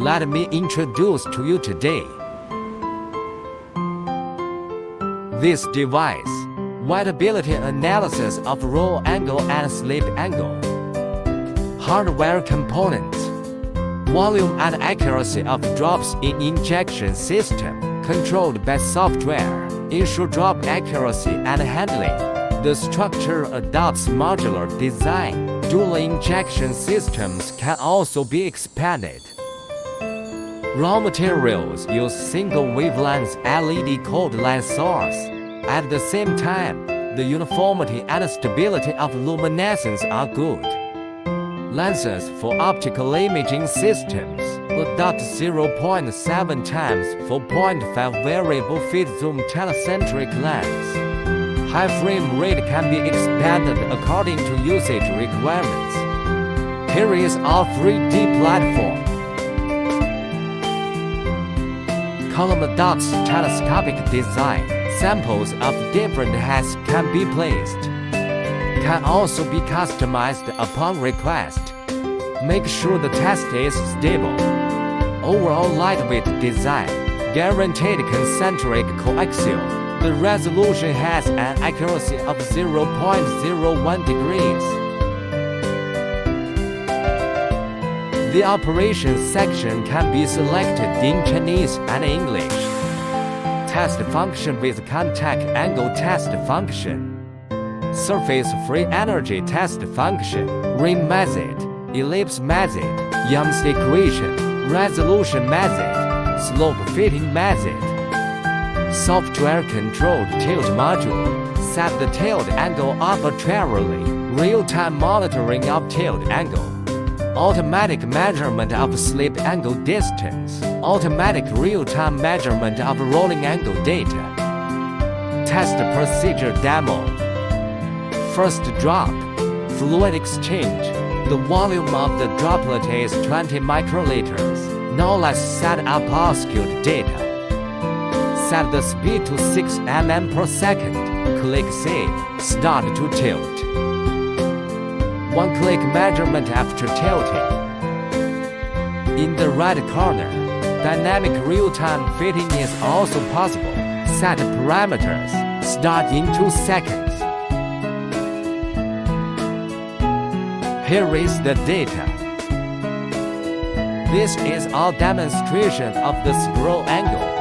Let me introduce to you today this device: Widability Analysis of Roll Angle and Slip Angle. Hardware components: volume and accuracy of drops in injection system, controlled by software, ensure drop accuracy and handling. The structure adopts modular design. Dual injection systems can also be expanded. Raw materials use single wavelength LED cold light source. At the same time, the uniformity and stability of luminescence are good. Lenses for optical imaging systems adopt 0.7 times 4.5 variable feet zoom telecentric lens. High frame rate can be expanded according to usage requirements. Here is our 3D platform. Column dots telescopic design. Samples of different heights can be placed. Can also be customized upon request. Make sure the test is stable. Overall lightweight design. Guaranteed concentric coaxial. The resolution has an accuracy of 0.01 degrees. The operation section can be selected in Chinese and English. Test function with contact angle test function. Surface free energy test function. Ring method, ellipse method, Young's equation, resolution method, slope fitting method. Software controlled tilt module. Set the tilt angle arbitrarily. Real-time monitoring of tilt angle. Automatic measurement of slip angle distance. Automatic real-time measurement of rolling angle data. Test procedure demo. First drop. Fluid exchange. The volume of the droplet is 20 microliters. Now let's set up oscillate data. Set the speed to 6 mm per second. Click Save. Start to tilt. One-click measurement after tilting. In the right corner, dynamic real-time fitting is also possible. Set parameters. Start in 2 seconds. Here is the data. This is our demonstration of the scroll angle.